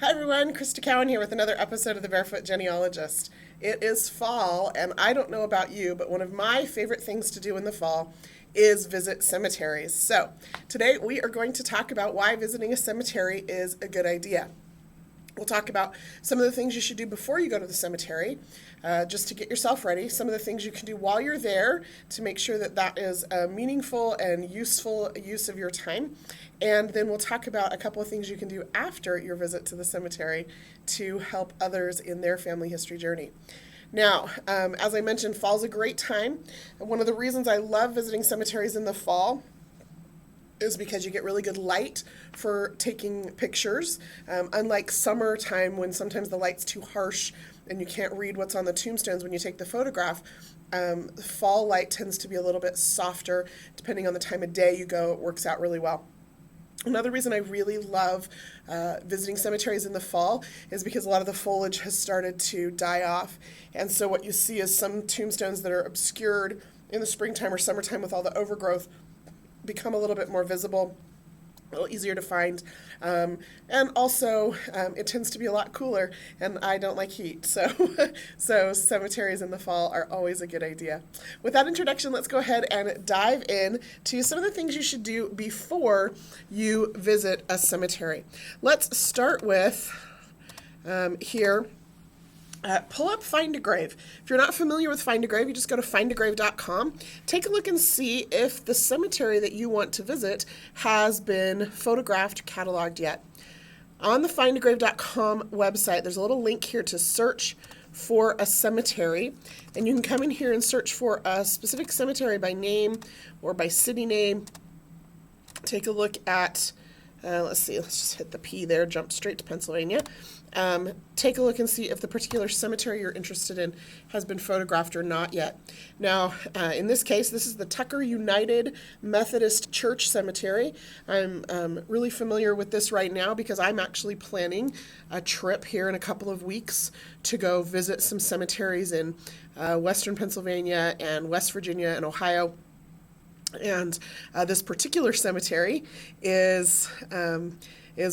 Hi everyone, Crista Cowan here with another episode of the Barefoot Genealogist. It is fall, and I don't know about you, but one of my favorite things to do in the fall is visit cemeteries. So today we are going to talk about why visiting a cemetery is a good idea. We'll talk about some of the things you should do before you go to the cemetery, just to get yourself ready. Some of the things you can do while you're there to make sure that that is a meaningful and useful use of your time. And then we'll talk about a couple of things you can do after your visit to the cemetery to help others in their family history journey. Now, as I mentioned, fall's a great time. One of the reasons I love visiting cemeteries in the fall is because you get really good light for taking pictures. Unlike summertime when sometimes the light's too harsh and you can't read what's on the tombstones when you take the photograph, fall light tends to be a little bit softer. Depending on the time of day you go, it works out really well. Another reason I really love visiting cemeteries in the fall is because a lot of the foliage has started to die off. And so what you see is some tombstones that are obscured in the springtime or summertime with all the overgrowth become a little bit more visible, a little easier to find, and also it tends to be a lot cooler, and I don't like heat, so so cemeteries in the fall are always a good idea. With that introduction, let's go ahead and dive in to some of the things you should do before you visit a cemetery. Let's start with here. Pull up Find a Grave. If you're not familiar with Find a Grave, you just go to findagrave.com. Take a look and see if the cemetery that you want to visit has been photographed, cataloged yet. On the findagrave.com website, there's a little link here to search for a cemetery, and you can come in here and search for a specific cemetery by name or by city name. Take a look at, let's just hit the P there, jump straight to Pennsylvania. Take a look and see if the particular cemetery you're interested in has been photographed or not yet. Now, in this case, this is the Tucker United Methodist Church Cemetery. I'm really familiar with this right now because I'm actually planning a trip here in a couple of weeks to go visit some cemeteries in western Pennsylvania and West Virginia and Ohio. And this particular cemetery is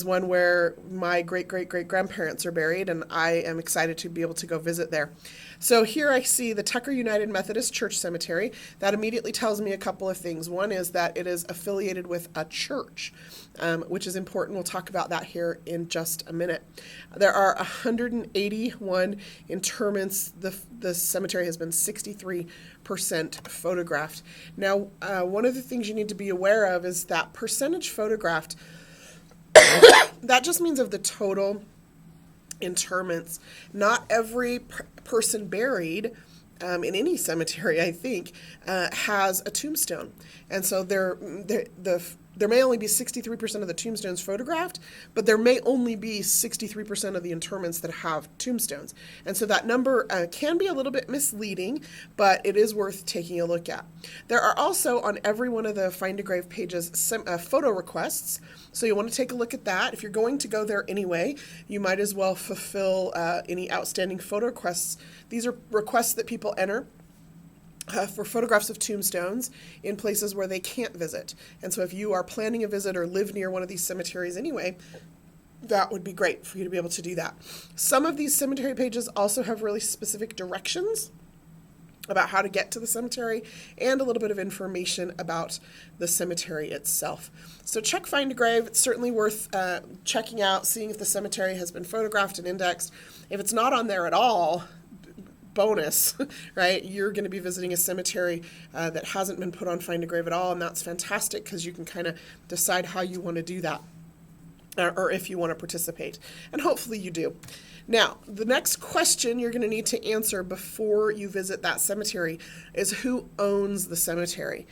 one where my great-great-great-grandparents are buried, and I am excited to be able to go visit there. So here I see the Tucker United Methodist Church Cemetery. That immediately tells me a couple of things. One is that it is affiliated with a church, which is important. We'll talk about that here in just a minute. There are 181 interments. The cemetery has been 63% photographed. Now, one of the things you need to be aware of is that percentage photographed, that just means of the total interments. Not every person buried in any cemetery, I think, has a tombstone. And so there may only be 63% of the tombstones photographed, but there may only be 63% of the interments that have tombstones. And so that number can be a little bit misleading, but it is worth taking a look at. There are also on every one of the Find a Grave pages photo requests, so you want to take a look at that. If you're going to go there anyway, you might as well fulfill any outstanding photo requests. These are requests that people enter for photographs of tombstones in places where they can't visit. And so if you are planning a visit or live near one of these cemeteries anyway, that would be great for you to be able to do that. Some of these cemetery pages also have really specific directions about how to get to the cemetery and a little bit of information about the cemetery itself. So check Find a Grave. It's certainly worth checking out, seeing if the cemetery has been photographed and indexed. If it's not on there at all, bonus, right? You're going to be visiting a cemetery that hasn't been put on Find a Grave at all, and that's fantastic because you can kind of decide how you want to do that, or if you want to participate, and hopefully you do. Now, the next question you're going to need to answer before you visit that cemetery is who owns the cemetery.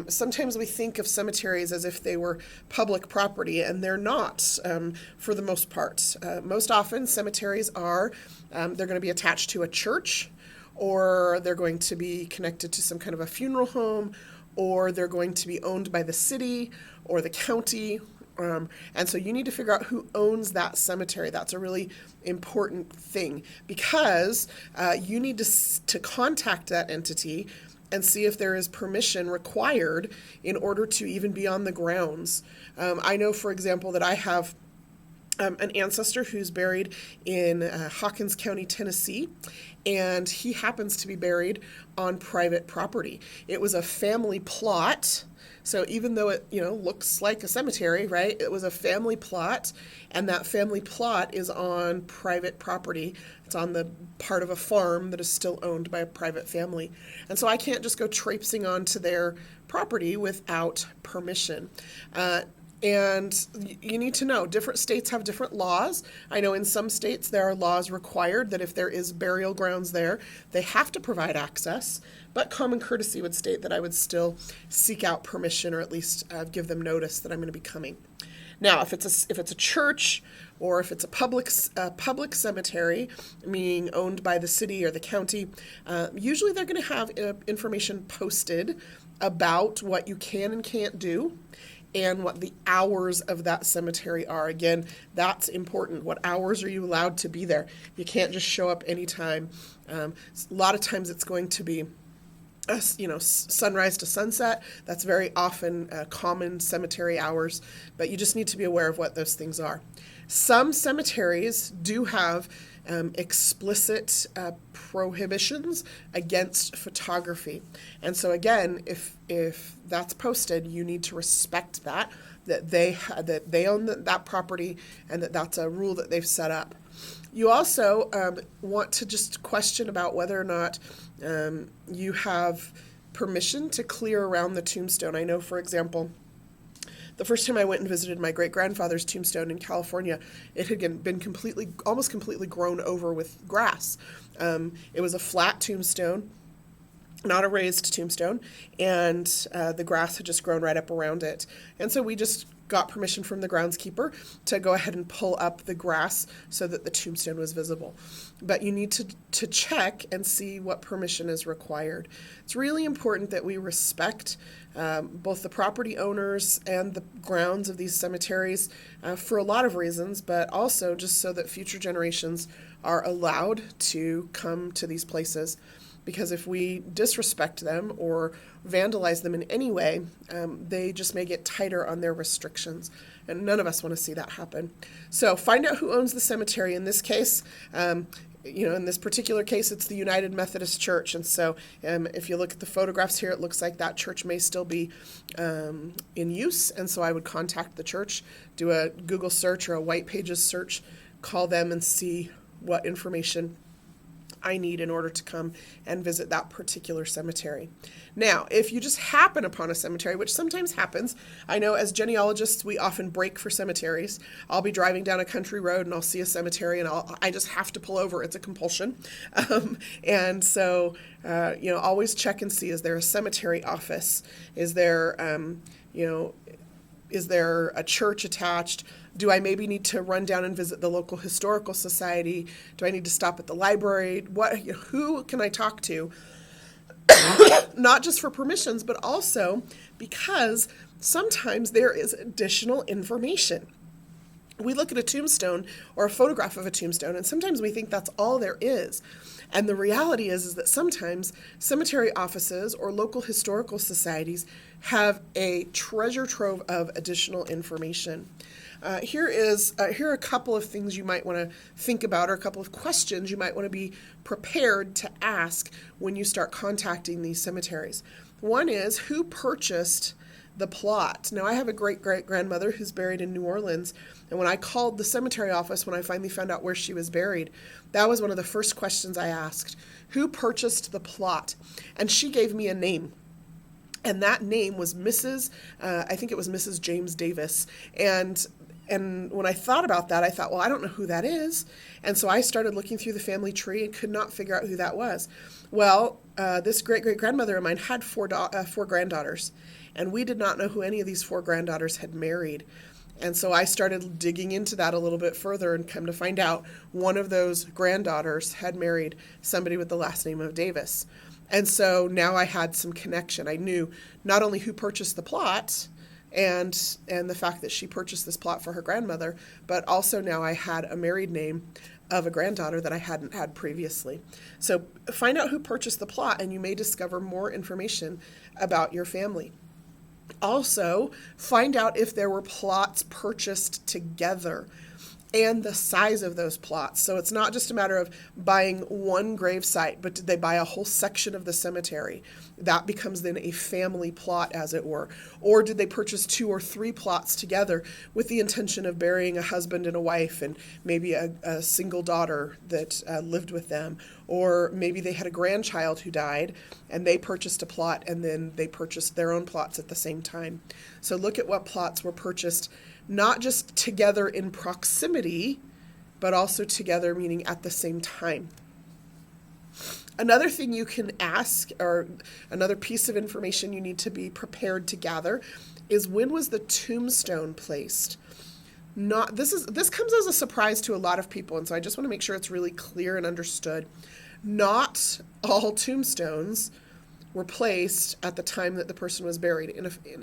Sometimes we think of cemeteries as if they were public property, and they're not for the most part. Most often, cemeteries are, they're going to be attached to a church, or they're going to be connected to some kind of a funeral home, or they're going to be owned by the city or the county. And so you need to figure out who owns that cemetery. That's a really important thing because you need to contact that entity and see if there is permission required in order to even be on the grounds. I know, for example, that I have an ancestor who's buried in Hawkins County, Tennessee, and he happens to be buried on private property. It was a family plot. So even though it, looks like a cemetery, right? It was a family plot, and that family plot is on private property. It's on the part of a farm that is still owned by a private family. And so I can't just go traipsing onto their property without permission. And you need to know, different states have different laws. I know in some states there are laws required that if there is burial grounds there, they have to provide access. But common courtesy would state that I would still seek out permission, or at least give them notice that I'm going to be coming. Now, if it's a church, or if it's a public cemetery, meaning owned by the city or the county, usually they're going to have information posted about what you can and can't do, and what the hours of that cemetery are. Again, that's important. What hours are you allowed to be there? You can't just show up anytime. A lot of times it's going to be sunrise to sunset. That's very often common cemetery hours, but you just need to be aware of what those things are. Some cemeteries do have explicit prohibitions against photography. And so again, if that's posted, you need to respect that they own that property, and that's a rule that they've set up. You also want to just question about whether or not you have permission to clear around the tombstone. I know, for example, the first time I went and visited my great-grandfather's tombstone in California, it had been almost completely grown over with grass. It was a flat tombstone, not a raised tombstone, and the grass had just grown right up around it. And so we just got permission from the groundskeeper to go ahead and pull up the grass so that the tombstone was visible. But you need to check and see what permission is required. It's really important that we respect both the property owners and the grounds of these cemeteries for a lot of reasons, but also just so that future generations are allowed to come to these places. Because if we disrespect them or vandalize them in any way, they just may get tighter on their restrictions. And none of us want to see that happen. So find out who owns the cemetery. In this case, in this particular case, it's the United Methodist Church. And so if you look at the photographs here, it looks like that church may still be in use. And so I would contact the church, do a Google search or a White Pages search, call them and see what information I need in order to come and visit that particular cemetery. Now, if you just happen upon a cemetery, which sometimes happens, I know as genealogists, we often break for cemeteries. I'll be driving down a country road and I'll see a cemetery and I just have to pull over. It's a compulsion. And so, always check and see, is there a cemetery office? Is there, is there a church attached? Do I maybe need to run down and visit the local historical society? Do I need to stop at the library? Who can I talk to? Not just for permissions, but also because sometimes there is additional information. We look at a tombstone or a photograph of a tombstone, and sometimes we think that's all there is. And the reality is that sometimes cemetery offices or local historical societies have a treasure trove of additional information. Here are a couple of things you might want to think about, or a couple of questions you might want to be prepared to ask when you start contacting these cemeteries. One is, who purchased the plot? Now, I have a great-great-grandmother who's buried in New Orleans, and when I called the cemetery office, when I finally found out where she was buried, that was one of the first questions I asked. Who purchased the plot? And she gave me a name. And that name was I think it was Mrs. James Davis. And when I thought about that, I thought, well, I don't know who that is. And so I started looking through the family tree and could not figure out who that was. Well, this great-great-grandmother of mine had four granddaughters, and we did not know who any of these four granddaughters had married. And so I started digging into that a little bit further and come to find out one of those granddaughters had married somebody with the last name of Davis. And so now I had some connection. I knew not only who purchased the plot and the fact that she purchased this plot for her grandmother, but also now I had a married name of a granddaughter that I hadn't had previously. So find out who purchased the plot, and you may discover more information about your family. Also, find out if there were plots purchased together. and the size of those plots. So it's not just a matter of buying one grave site, but did they buy a whole section of the cemetery? That becomes then a family plot, as it were. Or did they purchase 2 or 3 plots together with the intention of burying a husband and a wife and maybe a single daughter that lived with them? Or maybe they had a grandchild who died and they purchased a plot and then they purchased their own plots at the same time. So look at what plots were purchased, not just together in proximity, but also together, meaning at the same time. Another thing you can ask, or another piece of information you need to be prepared to gather, is when was the tombstone placed? This comes as a surprise to a lot of people, and so I just want to make sure it's really clear and understood. Not all tombstones were placed at the time that the person was buried.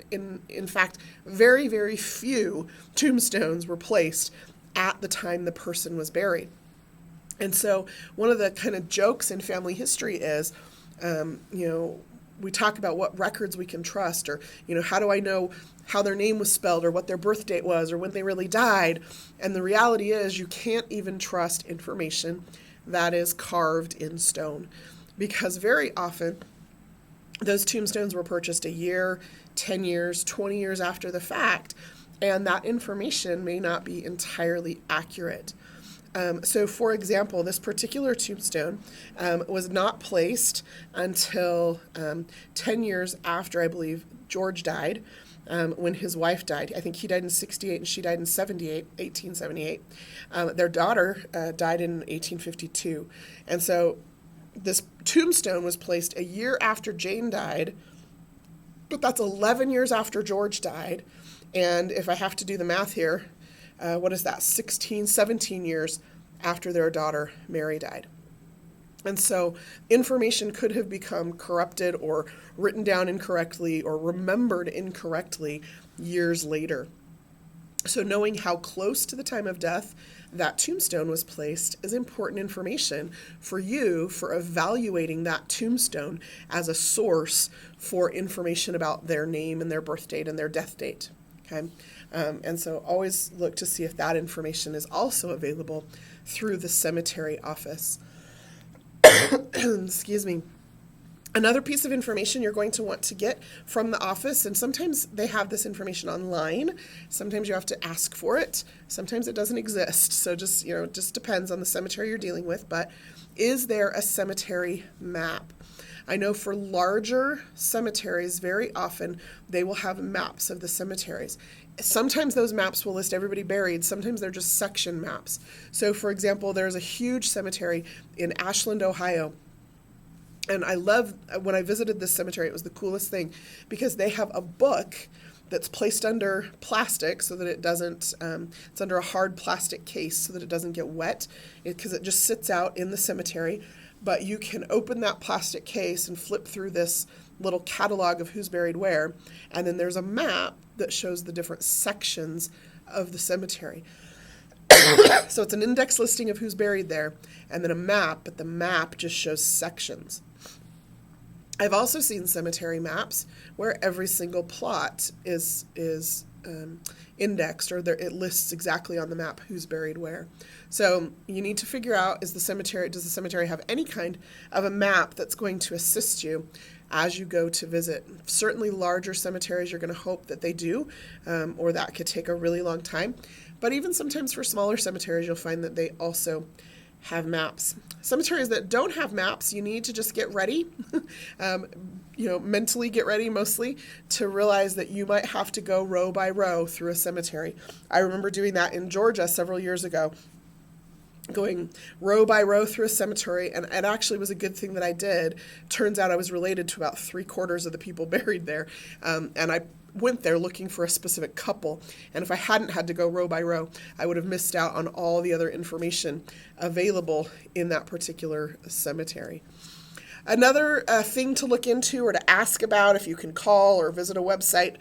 In fact, very, very few tombstones were placed at the time the person was buried. And so one of the kind of jokes in family history is, we talk about what records we can trust, or, how do I know how their name was spelled or what their birth date was or when they really died? And the reality is you can't even trust information that is carved in stone, because very often those tombstones were purchased a year, 10 years, 20 years after the fact, and that information may not be entirely accurate. So, for example, this particular tombstone was not placed until 10 years after, I believe, George died, when his wife died. I think he died in 68 and she died in 1878. Their daughter died in 1852. And so this tombstone was placed a year after Jane died, but that's 11 years after George died. And if I have to do the math here, what is that, 17 years after their daughter Mary died. And so information could have become corrupted or written down incorrectly or remembered incorrectly years later. So knowing how close to the time of death that tombstone was placed is important information for you for evaluating that tombstone as a source for information about their name and their birth date and their death date. Okay, and so always look to see if that information is also available through the cemetery office. Excuse me. Another piece of information you're going to want to get from the office, and sometimes they have this information online, sometimes you have to ask for it, sometimes it doesn't exist, so just depends on the cemetery you're dealing with, but is there a cemetery map? I know for larger cemeteries, very often they will have maps of the cemeteries. Sometimes those maps will list everybody buried. Sometimes they're just section maps. So, for example, there's a huge cemetery in Ashland, Ohio. And I love, when I visited this cemetery, it was the coolest thing because they have a book that's placed under plastic so that it doesn't, it's under a hard plastic case so that it doesn't get wet, because it just sits out in the cemetery. But you can open that plastic case and flip through this little catalog of who's buried where, and then there's a map that shows the different sections of the cemetery. So it's an index listing of who's buried there, and then a map, but the map just shows sections. I've also seen cemetery maps where every single plot is indexed, or it lists exactly on the map who's buried where. So you need to figure out, does the cemetery have any kind of a map that's going to assist you as you go to visit? Certainly larger cemeteries, you're going to hope that they do, or that could take a really long time. But even sometimes for smaller cemeteries, you'll find that they also have maps. Cemeteries that don't have maps, you need to just get ready, mentally get ready mostly, to realize that you might have to go row by row through a cemetery. I remember doing that in Georgia several years ago, going row by row through a cemetery, and it actually was a good thing that I did. Turns out I was related to about 3/4 of the people buried there, and I went there looking for a specific couple, and if I hadn't had to go row by row, I would have missed out on all the other information available in that particular cemetery. Another thing to look into or to ask about, if you can call or visit a website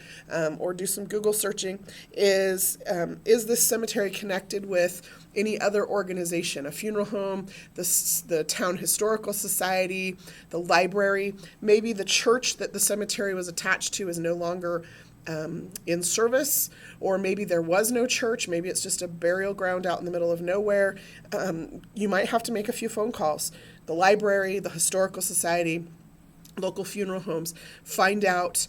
or do some Google searching, is this cemetery connected with any other organization, a funeral home, the town historical society, the library? Maybe the church that the cemetery was attached to is no longer in service, or maybe there was no church, maybe it's just a burial ground out in the middle of nowhere, you might have to make a few phone calls. The library, the historical society, local funeral homes, find out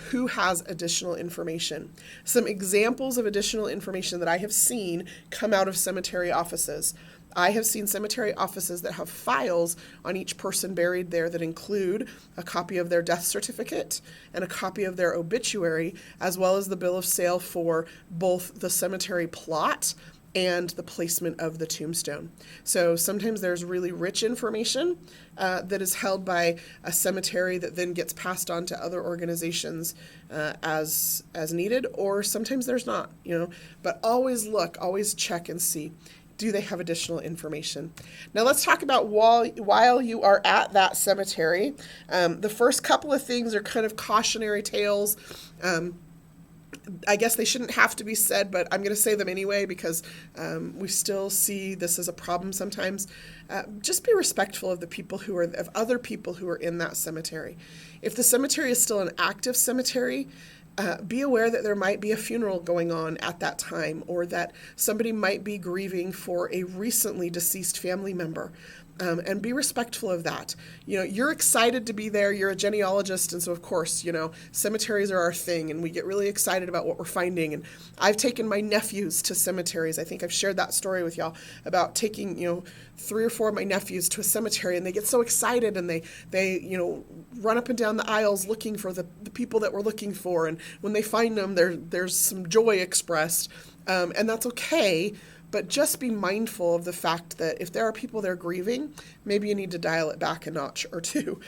who has additional information. Some examples of additional information that I have seen come out of cemetery offices. I have seen cemetery offices that have files on each person buried there that include a copy of their death certificate and a copy of their obituary, as well as the bill of sale for both the cemetery plot and the placement of the tombstone. So sometimes there's really rich information that is held by a cemetery that then gets passed on to other organizations as needed, or sometimes there's not, But always look, always check and see. Do they have additional information? Now let's talk about while you are at that cemetery. The first couple of things are kind of cautionary tales. I guess they shouldn't have to be said, but I'm going to say them anyway because we still see this as a problem sometimes. Just be respectful of of other people who are in that cemetery. If the cemetery is still an active cemetery, be aware that there might be a funeral going on at that time, or that somebody might be grieving for a recently deceased family member. And be respectful of that. You're excited to be there. You're a genealogist, and so of course, cemeteries are our thing, and we get really excited about what we're finding. And I've taken my nephews to cemeteries. I think I've shared that story with y'all about taking, 3 or 4 of my nephews to a cemetery, and they get so excited, and they run up and down the aisles looking for the people that we're looking for. And when they find them, there's some joy expressed, and that's okay. But just be mindful of the fact that if there are people there grieving, maybe you need to dial it back a notch or two,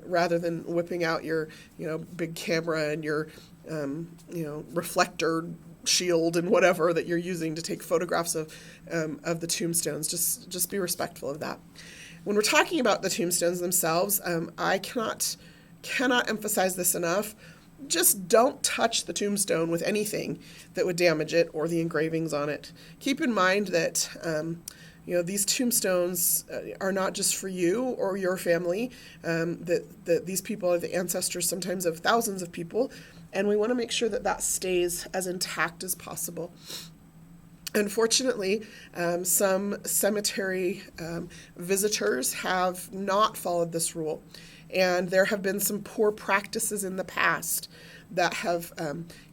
rather than whipping out your, big camera and your, reflector shield and whatever that you're using to take photographs of the tombstones. Just be respectful of that. When we're talking about the tombstones themselves, I cannot emphasize this enough. Just don't touch the tombstone with anything that would damage it or the engravings on it. Keep in mind that these tombstones are not just for you or your family, that these people are the ancestors sometimes of thousands of people, and we want to make sure that stays as intact as possible. Unfortunately, some cemetery visitors have not followed this rule. And there have been some poor practices in the past that have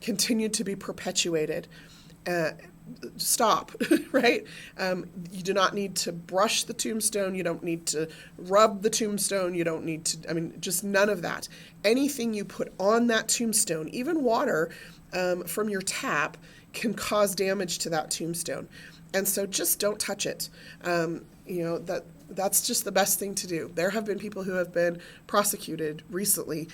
continued to be perpetuated. Stop, right? You do not need to brush the tombstone. You don't need to rub the tombstone. You don't need to, just none of that. Anything you put on that tombstone, even water from your tap, can cause damage to that tombstone. And so just don't touch it. That's just the best thing to do. There have been people who have been prosecuted recently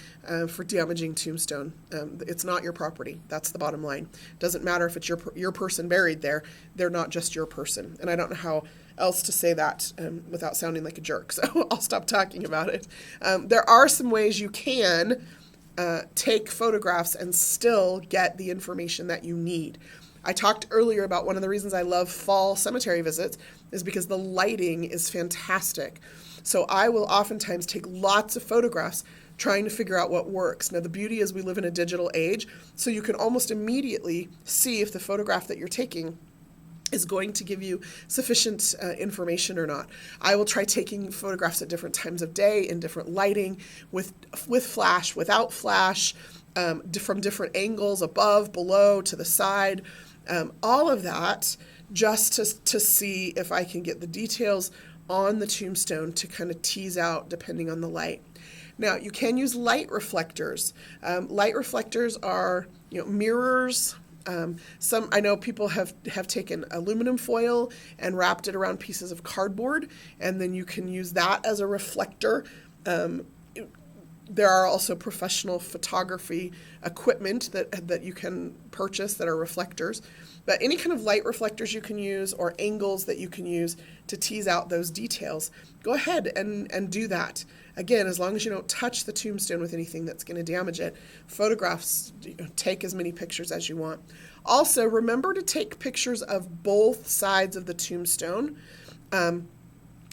for damaging tombstone. It's not your property. That's the bottom line. Doesn't matter if it's your person buried there. They're not just your person. And I don't know how else to say that without sounding like a jerk. So I'll stop talking about it. There are some ways you can take photographs and still get the information that you need. I talked earlier about one of the reasons I love fall cemetery visits is because the lighting is fantastic. So I will oftentimes take lots of photographs trying to figure out what works. Now, the beauty is we live in a digital age, so you can almost immediately see if the photograph that you're taking is going to give you sufficient information or not. I will try taking photographs at different times of day, in different lighting, with flash, without flash, from different angles, above, below, to the side. All of that just to see if I can get the details on the tombstone to kind of tease out depending on the light. Now, you can use light reflectors. Light reflectors are mirrors. I know people have taken aluminum foil and wrapped it around pieces of cardboard, and then you can use that as a reflector. There are also professional photography equipment that you can purchase that are reflectors. But any kind of light reflectors you can use, or angles that you can use to tease out those details, go ahead and do that. Again, as long as you don't touch the tombstone with anything that's going to damage it. Photographs, take as many pictures as you want. Also, remember to take pictures of both sides of the tombstone.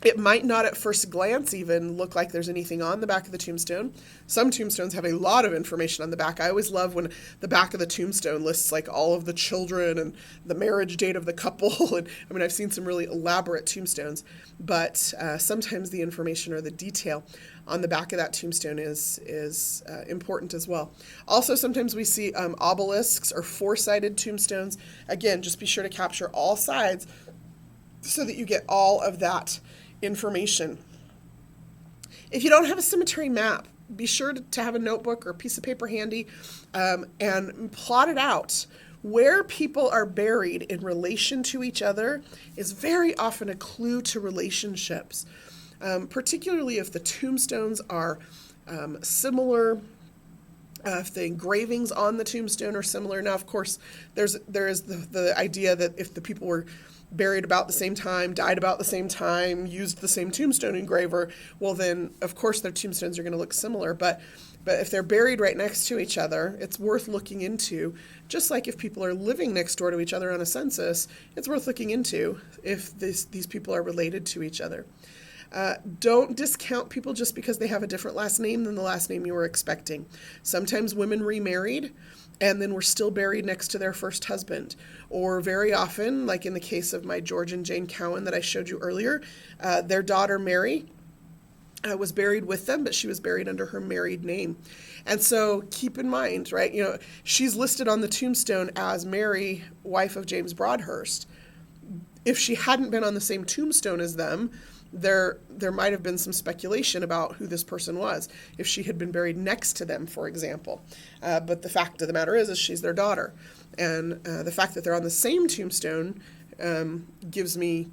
It might not at first glance even look like there's anything on the back of the tombstone. Some tombstones have a lot of information on the back. I always love when the back of the tombstone lists like all of the children and the marriage date of the couple. And I mean, I've seen some really elaborate tombstones, but sometimes the information or the detail on the back of that tombstone is important as well. Also, sometimes we see obelisks or four-sided tombstones. Again, just be sure to capture all sides so that you get all of that information. If you don't have a cemetery map, be sure to have a notebook or a piece of paper handy and plot it out. Where people are buried in relation to each other is very often a clue to relationships, particularly if the tombstones are similar. If the engravings on the tombstone are similar. Now, of course, there is the idea that if the people were buried about the same time, died about the same time, used the same tombstone engraver, well then, of course, their tombstones are going to look similar. But if they're buried right next to each other, it's worth looking into. Just like if people are living next door to each other on a census, it's worth looking into if these people are related to each other. Don't discount people just because they have a different last name than the last name you were expecting. Sometimes women remarried and then were still buried next to their first husband. Or very often, like in the case of my George and Jane Cowan that I showed you earlier, their daughter Mary was buried with them, but she was buried under her married name. And so keep in mind, right, she's listed on the tombstone as Mary, wife of James Broadhurst. If she hadn't been on the same tombstone as them, there might have been some speculation about who this person was if she had been buried next to them, for example. But the fact of the matter is she's their daughter. And the fact that they're on the same tombstone gives me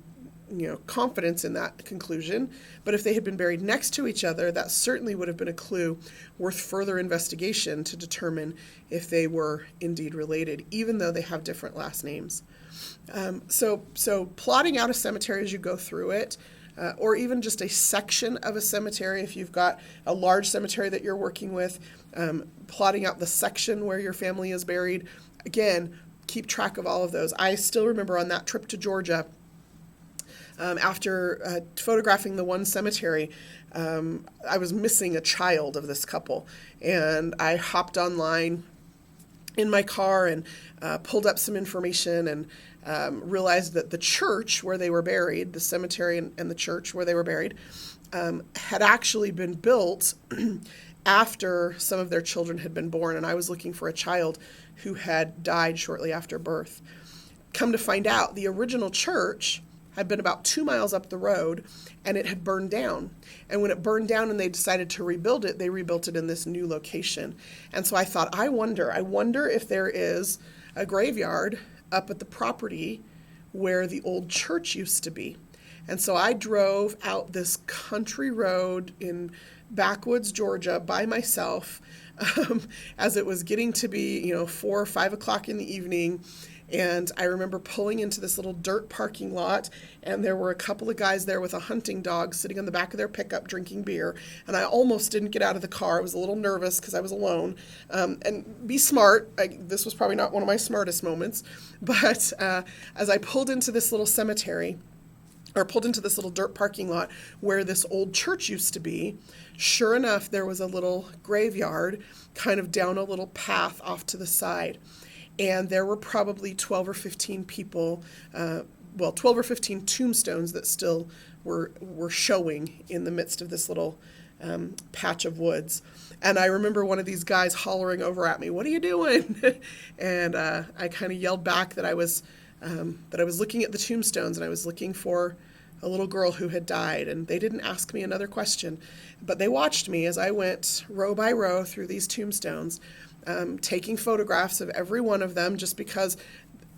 confidence in that conclusion. But if they had been buried next to each other, that certainly would have been a clue worth further investigation to determine if they were indeed related, even though they have different last names. So plotting out a cemetery as you go through it, or even just a section of a cemetery, if you've got a large cemetery that you're working with, plotting out the section where your family is buried. Again, keep track of all of those. I still remember on that trip to Georgia, after photographing the one cemetery, I was missing a child of this couple, and I hopped online in my car and pulled up some information and realized that the church where they were buried, the cemetery and the church where they were buried, had actually been built after some of their children had been born, and I was looking for a child who had died shortly after birth. Come to find out, the original church had been about 2 miles up the road, and it had burned down. And when it burned down and they decided to rebuild it, they rebuilt it in this new location. And so I thought, I wonder if there is a graveyard up at the property where the old church used to be. And so I drove out this country road in backwoods Georgia by myself as it was getting to be 4 or 5 o'clock in the evening. And I remember pulling into this little dirt parking lot, and there were a couple of guys there with a hunting dog sitting on the back of their pickup drinking beer. And I almost didn't get out of the car. I was a little nervous because I was alone. And be smart. This was probably not one of my smartest moments. But as I pulled into this little cemetery, or pulled into this little dirt parking lot where this old church used to be, sure enough, there was a little graveyard kind of down a little path off to the side. And there were probably 12 or 15 people, 12 or 15 tombstones that still were showing in the midst of this little patch of woods. And I remember one of these guys hollering over at me, "What are you doing?" And I kind of yelled back that I was looking at the tombstones and I was looking for a little girl who had died. And they didn't ask me another question, but they watched me as I went row by row through these tombstones, taking photographs of every one of them, just because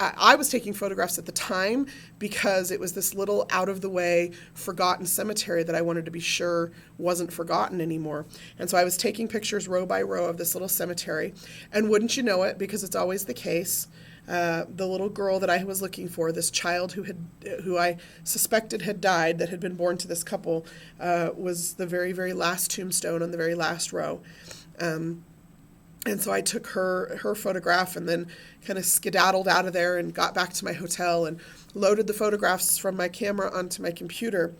I was taking photographs at the time because it was this little out-of-the-way, forgotten cemetery that I wanted to be sure wasn't forgotten anymore. And so I was taking pictures row by row of this little cemetery. And wouldn't you know it, because it's always the case, the little girl that I was looking for, this child who I suspected had died, that had been born to this couple, was the very, very last tombstone on the very last row. And so I took her photograph and then kind of skedaddled out of there and got back to my hotel and loaded the photographs from my camera onto my computer.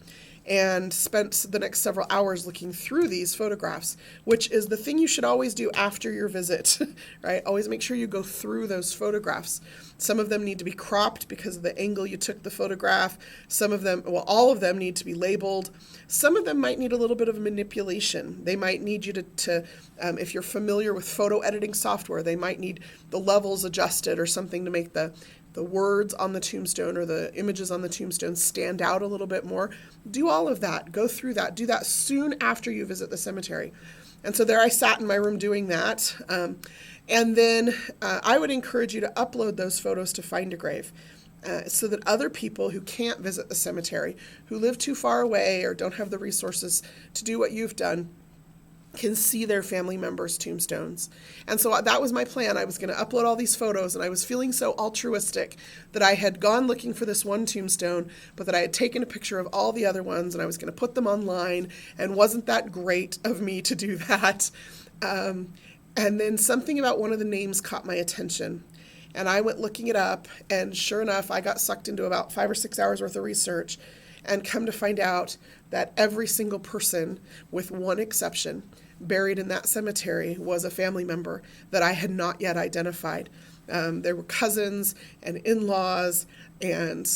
and spent the next several hours looking through these photographs, which is the thing you should always do after your visit, right? Always make sure you go through those photographs. Some of them need to be cropped because of the angle you took the photograph. Some of them, well, all of them need to be labeled. Some of them might need a little bit of manipulation. They might need you to if you're familiar with photo editing software, they might need the levels adjusted or something to make the words on the tombstone or the images on the tombstone stand out a little bit more. Do all of that. Go through that. Do that soon after you visit the cemetery. And so there I sat in my room doing that. And then I would encourage you to upload those photos to Find a Grave so that other people who can't visit the cemetery, who live too far away or don't have the resources to do what you've done, can see their family members' tombstones. And so that was my plan. I was going to upload all these photos, and I was feeling so altruistic that I had gone looking for this one tombstone, but that I had taken a picture of all the other ones, and I was going to put them online, and wasn't that great of me to do that? And then something about one of the names caught my attention, and I went looking it up, and sure enough, I got sucked into about 5 or 6 hours worth of research, and come to find out that every single person, with one exception, buried in that cemetery was a family member that I had not yet identified. There were cousins and in-laws and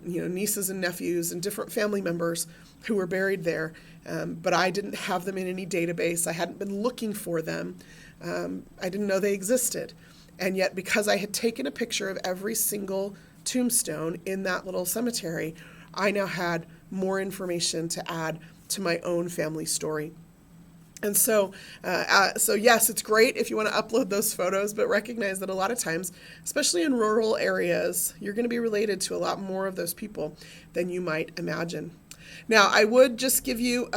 nieces and nephews and different family members who were buried there, but I didn't have them in any database. I hadn't been looking for them. I didn't know they existed. And yet, because I had taken a picture of every single tombstone in that little cemetery, I now had more information to add to my own family story. And so yes, it's great if you want to upload those photos, but recognize that a lot of times, especially in rural areas, you're going to be related to a lot more of those people than you might imagine. Now, I would just give you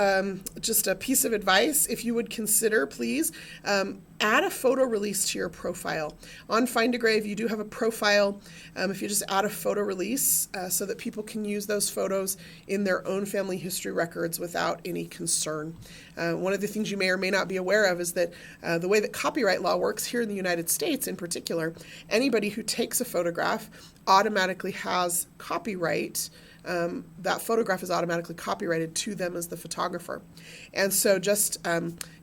just a piece of advice. If you would consider, please, add a photo release to your profile. On Find a Grave, you do have a profile. If you just add a photo release so that people can use those photos in their own family history records without any concern. One of the things you may or may not be aware of is that the way that copyright law works here in the United States in particular, anybody who takes a photograph automatically has copyright. That photograph is automatically copyrighted to them as the photographer. And so just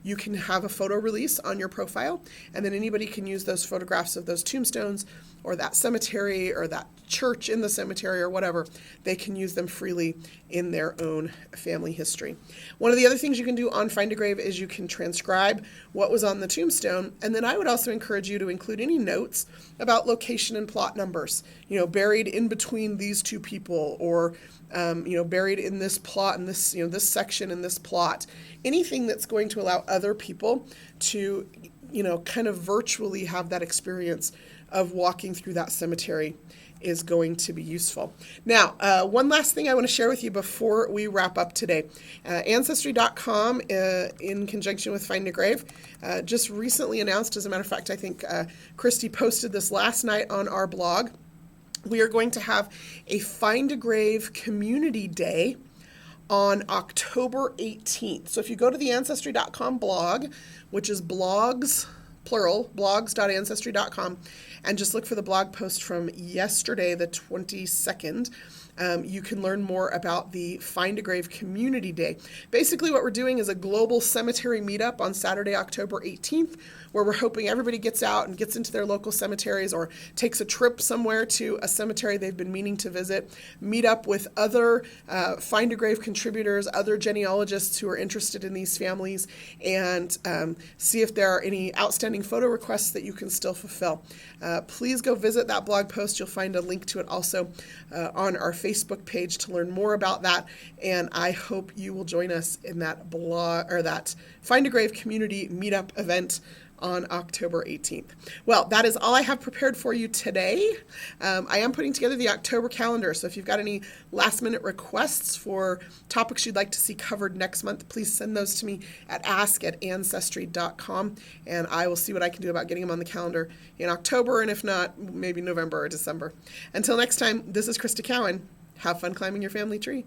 you can have a photo release on your profile, and then anybody can use those photographs of those tombstones or that cemetery or that church in the cemetery or whatever. They can use them freely in their own family history. One of the other things you can do on Find a Grave is you can transcribe what was on the tombstone, and then I would also encourage you to include any notes about location and plot numbers, buried in between these two people, or buried in this plot, in this, this section in this plot. Anything that's going to allow other people to, kind of virtually have that experience of walking through that cemetery is going to be useful. Now, one last thing I want to share with you before we wrap up today. Ancestry.com, in conjunction with Find a Grave, just recently announced, as a matter of fact, I think Christy posted this last night on our blog, we are going to have a Find a Grave Community Day on October 18th. So if you go to the Ancestry.com blog, which is blogs, plural, blogs.ancestry.com, and just look for the blog post from yesterday, the 22nd, you can learn more about the Find a Grave Community Day. Basically, what we're doing is a global cemetery meetup on Saturday, October 18th, where we're hoping everybody gets out and gets into their local cemeteries or takes a trip somewhere to a cemetery they've been meaning to visit, meet up with other Find a Grave contributors, other genealogists who are interested in these families, and see if there are any outstanding photo requests that you can still fulfill. Please go visit that blog post. You'll find a link to it also on our Facebook page to learn more about that, and I hope you will join us in that blog or that Find a Grave Community Meetup event on October 18th. Well, that is all I have prepared for you today. I am putting together the October calendar, so if you've got any last-minute requests for topics you'd like to see covered next month, please send those to me at ask@ancestry.com, and I will see what I can do about getting them on the calendar in October, and if not, maybe November or December. Until next time, this is Crista Cowan. Have fun climbing your family tree.